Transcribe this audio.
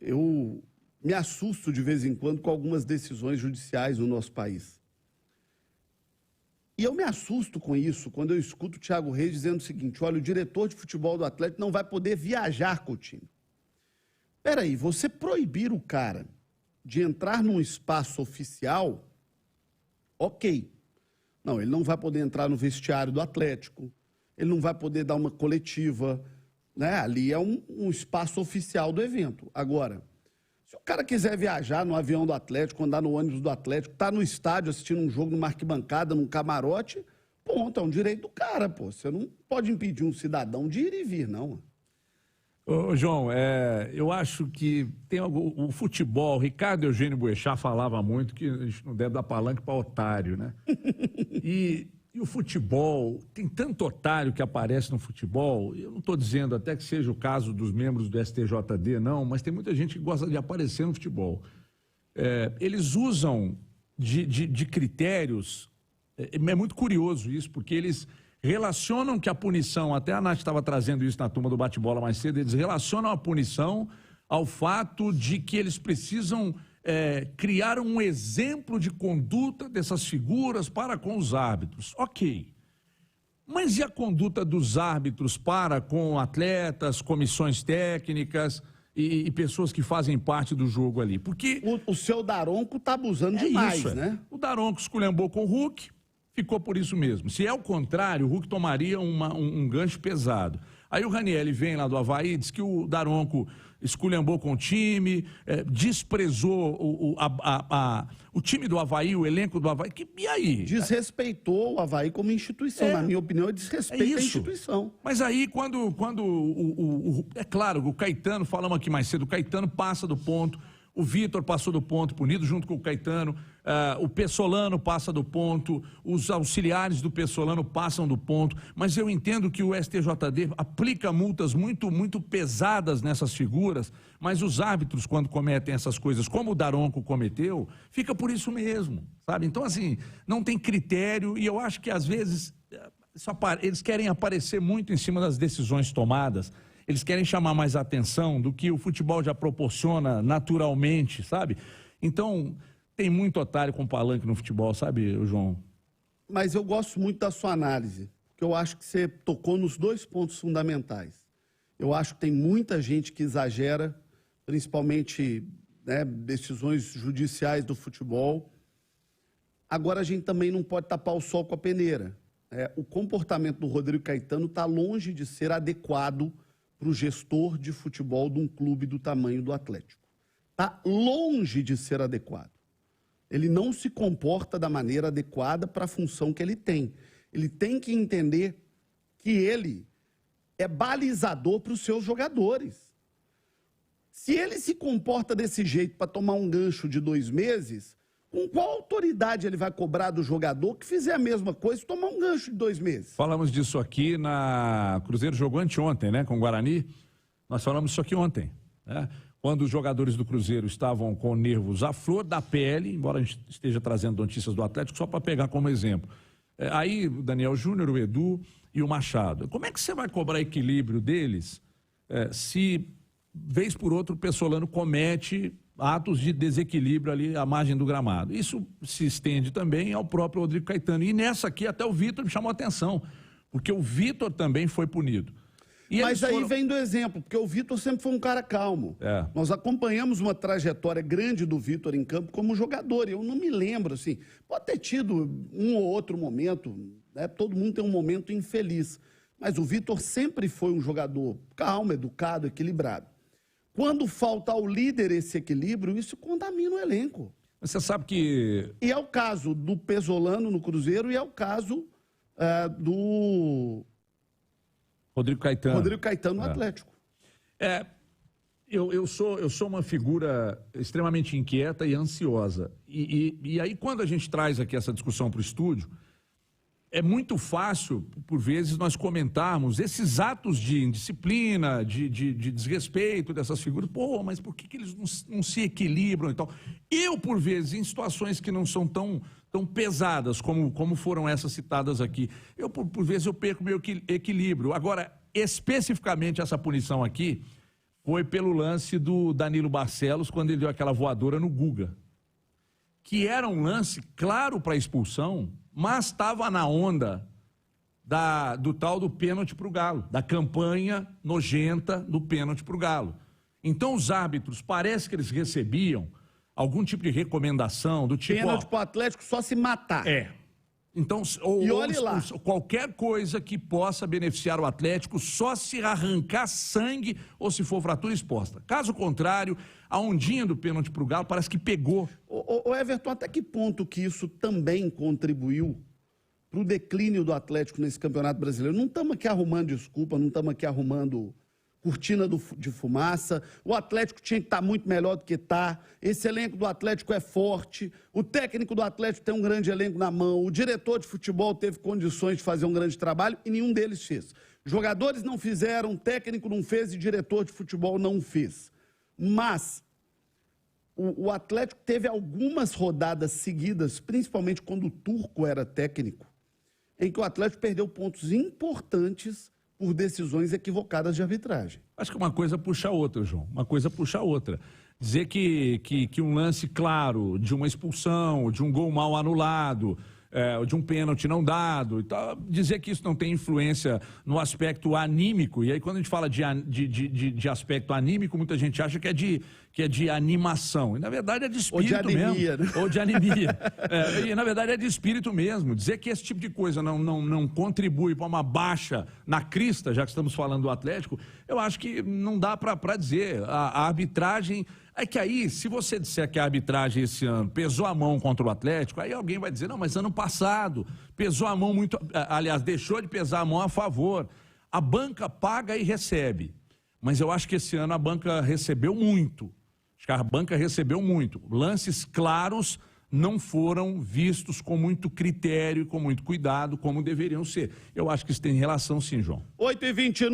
eu me assusto de vez em quando com algumas decisões judiciais no nosso país. E eu me assusto com isso quando eu escuto o Thiago Reis dizendo o seguinte: olha, o diretor de futebol do Atlético não vai poder viajar com o time. Peraí, você proibir o cara de entrar num espaço oficial, ok. Não, ele não vai poder entrar no vestiário do Atlético, ele não vai poder dar uma coletiva, né? Ali é um espaço oficial do evento. Agora, se o cara quiser viajar no avião do Atlético, andar no ônibus do Atlético, tá no estádio assistindo um jogo numa arquibancada, num camarote, ponto, é um direito do cara, pô. Você não pode impedir um cidadão de ir e vir, não. Ô, João, eu acho que tem o futebol, Ricardo Eugênio Boechat falava muito que a gente não deve dar palanque para otário, né? E o futebol, tem tanto otário que aparece no futebol, eu não estou dizendo até que seja o caso dos membros do STJD, não, mas tem muita gente que gosta de aparecer no futebol. Eles usam de critérios, é muito curioso isso, porque eles relacionam que a punição, até a Nath estava trazendo isso na turma do bate-bola mais cedo, eles relacionam a punição ao fato de que eles precisam criar um exemplo de conduta dessas figuras para com os árbitros. Ok. Mas e a conduta dos árbitros para com atletas, comissões técnicas e pessoas que fazem parte do jogo ali? Porque o seu Daronco está abusando demais, né? O Daronco esculhambou com o Hulk, ficou por isso mesmo. Se é o contrário, o Hulk tomaria um gancho pesado. Aí o Ranieri vem lá do Avaí, diz que o Daronco esculhambou com o time, desprezou o time do Avaí, o elenco do Avaí. E aí? Desrespeitou o Avaí como instituição. Na minha opinião, é desrespeito à instituição. Mas aí, quando é claro, o Caetano, falamos aqui mais cedo, o Caetano passa do ponto, o Vitor passou do ponto, punido junto com o Caetano, o Pessolano passa do ponto, os auxiliares do Pessolano passam do ponto, mas eu entendo que o STJD aplica multas muito pesadas nessas figuras, mas os árbitros, quando cometem essas coisas, como o Daronco cometeu, fica por isso mesmo, sabe? Então, assim, não tem critério e eu acho que, às vezes, eles querem aparecer muito em cima das decisões tomadas. Eles querem chamar mais atenção do que o futebol já proporciona naturalmente, sabe? Então, tem muito otário com palanque no futebol, sabe, João? Mas eu gosto muito da sua análise, porque eu acho que você tocou nos dois pontos fundamentais. Eu acho que tem muita gente que exagera, principalmente, né, decisões judiciais do futebol. Agora, a gente também não pode tapar o sol com a peneira. O comportamento do Rodrigo Caetano está longe de ser adequado para o gestor de futebol de um clube do tamanho do Atlético. Está longe de ser adequado. Ele não se comporta da maneira adequada para a função que ele tem. Ele tem que entender que ele é balizador para os seus jogadores. Se ele se comporta desse jeito para tomar um gancho de 2 meses, com qual autoridade ele vai cobrar do jogador que fizer a mesma coisa e tomar um gancho de 2 meses? Falamos disso aqui na Cruzeiro jogou anteontem, né, com o Guarani. Nós falamos isso aqui ontem, né? Quando os jogadores do Cruzeiro estavam com nervos à flor da pele, embora a gente esteja trazendo notícias do Atlético, só para pegar como exemplo. Aí o Daniel Júnior, o Edu e o Machado. Como é que você vai cobrar equilíbrio deles se, vez por outra, o Pessolano comete atos de desequilíbrio ali à margem do gramado? Isso se estende também ao próprio Rodrigo Caetano. E nessa aqui até o Vitor me chamou a atenção, porque o Vitor também foi punido. Mas aí vem do exemplo, porque o Vitor sempre foi um cara calmo. Nós acompanhamos uma trajetória grande do Vitor em campo como jogador. E eu não me lembro, assim, pode ter tido um ou outro momento, né? Todo mundo tem um momento infeliz. Mas o Vitor sempre foi um jogador calmo, educado, equilibrado. Quando falta ao líder esse equilíbrio, isso contamina o elenco. Você sabe que... E é o caso do Pessolano no Cruzeiro e é o caso do... Rodrigo Caetano no Atlético. Eu sou uma figura extremamente inquieta e ansiosa. E aí, quando a gente traz aqui essa discussão para o estúdio, é muito fácil, por vezes, nós comentarmos esses atos de indisciplina, de desrespeito dessas figuras. Pô, mas por que eles não se equilibram e tal? Eu, por vezes, em situações que não são tão pesadas como foram essas citadas aqui, por vezes eu perco meu equilíbrio. Agora, especificamente essa punição aqui foi pelo lance do Danilo Barcelos, quando ele deu aquela voadora no Guga. Que era um lance claro para expulsão, mas estava na onda do tal do pênalti para o Galo, da campanha nojenta do pênalti para o Galo. Então os árbitros, parece que eles recebiam algum tipo de recomendação do tipo... Pênalti para o Atlético só se matar. Então, qualquer coisa que possa beneficiar o Atlético, só se arrancar sangue ou se for fratura exposta. Caso contrário, a ondinha do pênalti para o Galo parece que pegou. Ô Everton, até que ponto que isso também contribuiu para o declínio do Atlético nesse Campeonato Brasileiro? Não estamos aqui arrumando desculpa, não estamos aqui arrumando cortina de fumaça. O Atlético tinha que estar muito melhor do que está. Esse elenco do Atlético é forte. O técnico do Atlético tem um grande elenco na mão. O diretor de futebol teve condições de fazer um grande trabalho e nenhum deles fez. Jogadores não fizeram, técnico não fez e diretor de futebol não fez. Mas o Atlético teve algumas rodadas seguidas, principalmente quando o Turco era técnico, em que o Atlético perdeu pontos importantes por decisões equivocadas de arbitragem. Acho que uma coisa puxa a outra, João. Uma coisa puxa a outra. Dizer que um lance claro de uma expulsão, de um gol mal anulado, de um pênalti não dado, então, dizer que isso não tem influência no aspecto anímico, e aí quando a gente fala de aspecto anímico, muita gente acha que é de animação, e na verdade é de espírito anemia, mesmo. Ou de anemia. E na verdade é de espírito mesmo. Dizer que esse tipo de coisa não contribui para uma baixa na crista, já que estamos falando do Atlético, eu acho que não dá para dizer. A arbitragem... É que aí, se você disser que a arbitragem esse ano pesou a mão contra o Atlético, aí alguém vai dizer, não, mas ano passado pesou a mão muito... Aliás, deixou de pesar a mão a favor. A banca paga e recebe. Mas eu acho que esse ano a banca recebeu muito. Acho que a banca recebeu muito. Lances claros não foram vistos com muito critério, com muito cuidado, como deveriam ser. Eu acho que isso tem relação sim, João. 8h29.